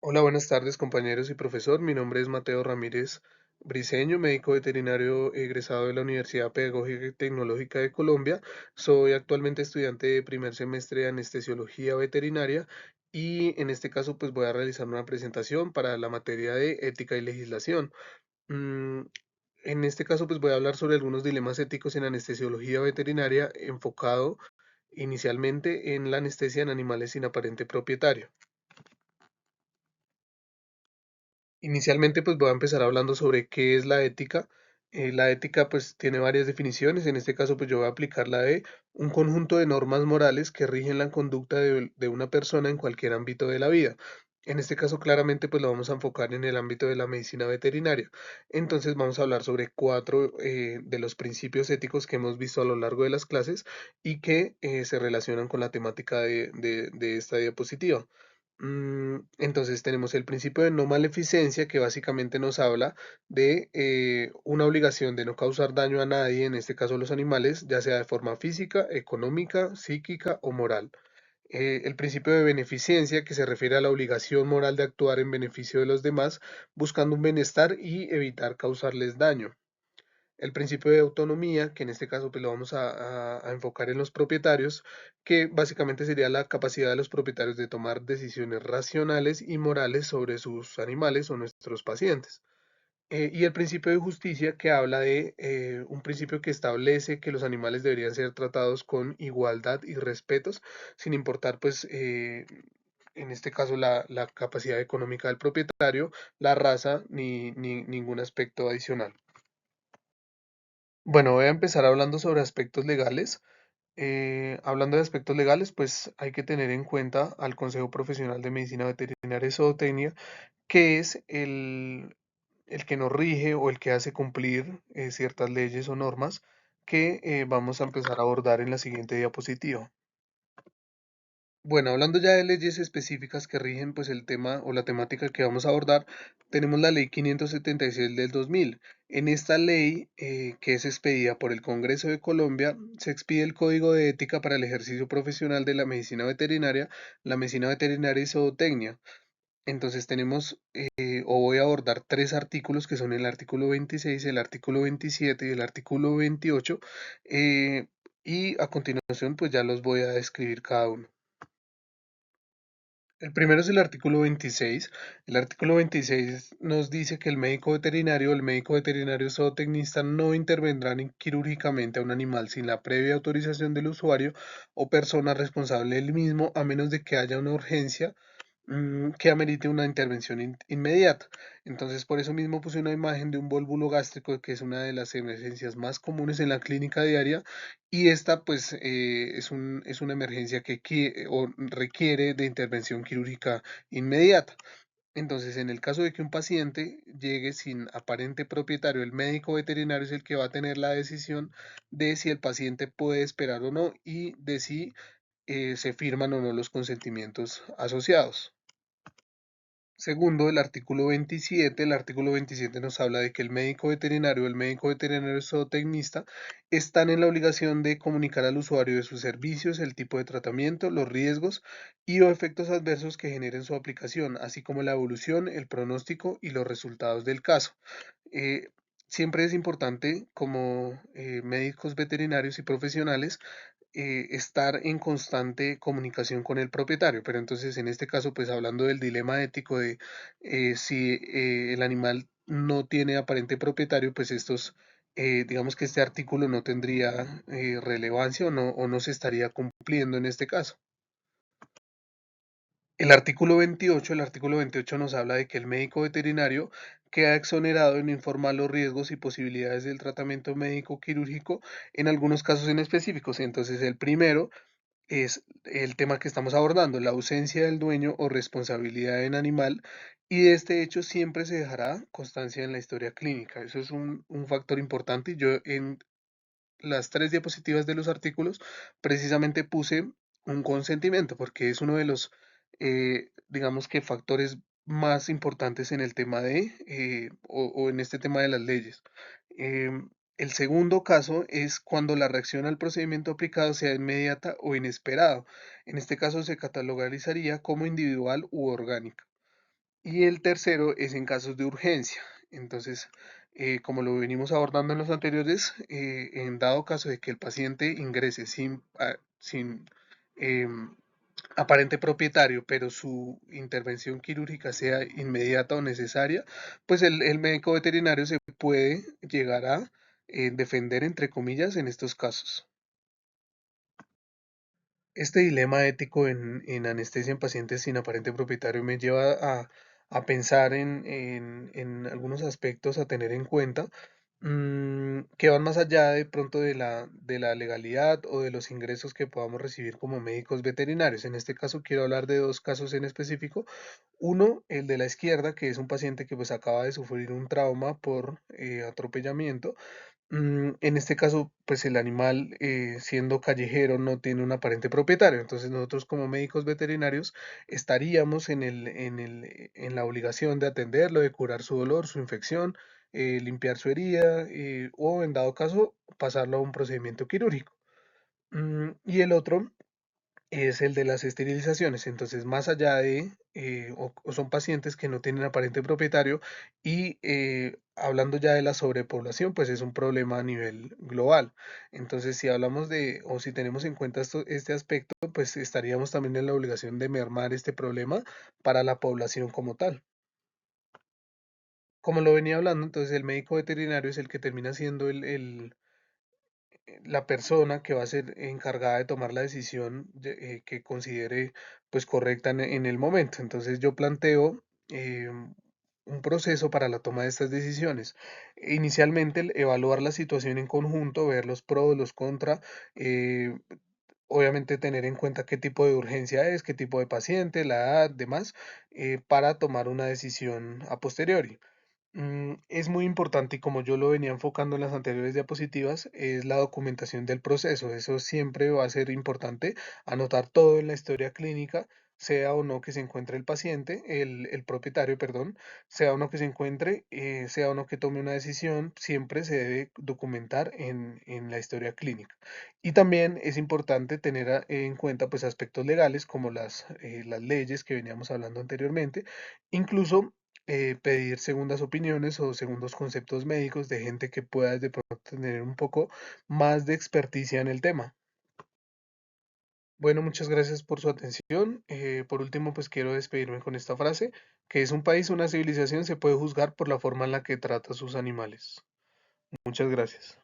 Hola, buenas tardes compañeros y profesor. Mi nombre es Mateo Ramírez Briceño, médico veterinario egresado de la Universidad Pedagógica y Tecnológica de Colombia. Soy actualmente estudiante de primer semestre de anestesiología veterinaria y en este caso pues voy a realizar una presentación para la materia de ética y legislación. Mm, en este caso pues voy a hablar sobre algunos dilemas éticos en anestesiología veterinaria enfocado inicialmente en la anestesia en animales sin aparente propietario. Inicialmente, pues voy a empezar hablando sobre qué es la ética. La ética, pues, tiene varias definiciones. En este caso, pues yo voy a aplicar la de un conjunto de normas morales que rigen la conducta de una persona en cualquier ámbito de la vida. En este caso, claramente, pues lo vamos a enfocar en el ámbito de la medicina veterinaria. Entonces, vamos a hablar sobre cuatro de los principios éticos que hemos visto a lo largo de las clases y que se relacionan con la temática de esta diapositiva. Entonces tenemos el principio de no maleficencia que básicamente nos habla de una obligación de no causar daño a nadie, en este caso a los animales, ya sea de forma física, económica, psíquica o moral. El principio de beneficencia que se refiere a la obligación moral de actuar en beneficio de los demás, buscando un bienestar y evitar causarles daño. El principio de autonomía, que en este caso pues lo vamos a enfocar en los propietarios, que básicamente sería la capacidad de los propietarios de tomar decisiones racionales y morales sobre sus animales o nuestros pacientes. Y el principio de justicia, que habla de un principio que establece que los animales deberían ser tratados con igualdad y respetos, sin importar pues en este caso la capacidad económica del propietario, la raza ni ningún aspecto adicional. Bueno, voy a empezar hablando sobre aspectos legales. Hablando de aspectos legales, pues hay que tener en cuenta al Consejo Profesional de Medicina Veterinaria y Zootecnia, que es el que nos rige o el que hace cumplir ciertas leyes o normas que vamos a empezar a abordar en la siguiente diapositiva. Bueno, hablando ya de leyes específicas que rigen pues el tema o la temática que vamos a abordar, tenemos la ley 576 del 2000. En esta ley, que es expedida por el Congreso de Colombia, se expide el Código de Ética para el ejercicio profesional de la medicina veterinaria y zootecnia. Entonces tenemos, o voy a abordar tres artículos que son el artículo 26, el artículo 27 y el artículo 28, eh, y a continuación pues ya los voy a describir cada uno. El primero es el artículo 26. El artículo 26 nos dice que el médico veterinario zootecnista no intervendrán quirúrgicamente a un animal sin la previa autorización del usuario o persona responsable del mismo, a menos de que haya una urgencia que amerite una intervención inmediata. Entonces, por eso mismo puse una imagen de un vólvulo gástrico, que es una de las emergencias más comunes en la clínica diaria, y esta pues es una emergencia que o requiere de intervención quirúrgica inmediata. Entonces, en el caso de que un paciente llegue sin aparente propietario, el médico veterinario es el que va a tener la decisión de si el paciente puede esperar o no y de si se firman o no los consentimientos asociados. Segundo, el artículo 27. El artículo 27 nos habla de que el médico veterinario zootecnista están en la obligación de comunicar al usuario de sus servicios, el tipo de tratamiento, los riesgos y o efectos adversos que generen su aplicación, así como la evolución, el pronóstico y los resultados del caso. Eh, Siempre es importante, como médicos veterinarios y profesionales, estar en constante comunicación con el propietario. Pero entonces, en este caso, pues hablando del dilema ético de si el animal no tiene aparente propietario, pues digamos que este artículo no tendría relevancia o no se estaría cumpliendo en este caso. El artículo 28 nos habla de que el médico veterinario queda exonerado en informar los riesgos y posibilidades del tratamiento médico quirúrgico en algunos casos en específicos. Entonces, el primero es el tema que estamos abordando, la ausencia del dueño o responsabilidad en animal, y de este hecho siempre se dejará constancia en la historia clínica. Eso es un factor importante. Y yo en las tres diapositivas de los artículos precisamente puse un consentimiento, porque es uno de los, digamos que, factores más importantes en el tema o en este tema de las leyes. El segundo caso es cuando la reacción al procedimiento aplicado sea inmediata o inesperado. En este caso se categorizaría como individual u orgánica. Y el tercero es en casos de urgencia. Entonces, como lo venimos abordando en los anteriores, en dado caso de que el paciente ingrese sin em, aparente propietario, pero su intervención quirúrgica sea inmediata o necesaria, pues el médico veterinario se puede llegar a defender, entre comillas, en estos casos. Este dilema ético en anestesia en pacientes sin aparente propietario me lleva a pensar en algunos aspectos a tener en cuenta, que van más allá de pronto de la legalidad o de los ingresos que podamos recibir como médicos veterinarios. En este caso quiero hablar de dos casos en específico. Uno, el de la izquierda, que es un paciente que pues acaba de sufrir un trauma por atropellamiento. En este caso, pues el animal, siendo callejero, no tiene un aparente propietario. Entonces nosotros como médicos veterinarios estaríamos en la obligación de atenderlo, de curar su dolor, su infección, limpiar su herida, o en dado caso pasarlo a un procedimiento quirúrgico. Y el otro es el de las esterilizaciones. Entonces, más allá de, o son pacientes que no tienen aparente propietario y hablando ya de la sobrepoblación, pues es un problema a nivel global. Entonces, si hablamos de, o si tenemos en cuenta este aspecto, pues estaríamos también en la obligación de mermar este problema para la población como tal. Como lo venía hablando, entonces el médico veterinario es el que termina siendo la persona que va a ser encargada de tomar la decisión que considere pues correcta en el momento. Entonces yo planteo un proceso para la toma de estas decisiones. Inicialmente evaluar la situación en conjunto, ver los pros, los contras, eh, obviamente tener en cuenta qué tipo de urgencia es, qué tipo de paciente, la edad, demás, para tomar una decisión a posteriori. Es muy importante y como yo lo venía enfocando en las anteriores diapositivas, es la documentación del proceso. Eso siempre va a ser importante, anotar todo en la historia clínica, sea o no que se encuentre el paciente, el propietario, perdón, sea o no que se encuentre, sea o no que tome una decisión, siempre se debe documentar en la historia clínica. Y también es importante tener en cuenta pues aspectos legales como las leyes que veníamos hablando anteriormente, incluso pedir segundas opiniones o segundos conceptos médicos de gente que pueda de pronto tener un poco más de experticia en el tema. Bueno, muchas gracias por su atención. Por último, pues quiero despedirme con esta frase, que es un país, una civilización se puede juzgar por la forma en la que trata a sus animales. Muchas gracias.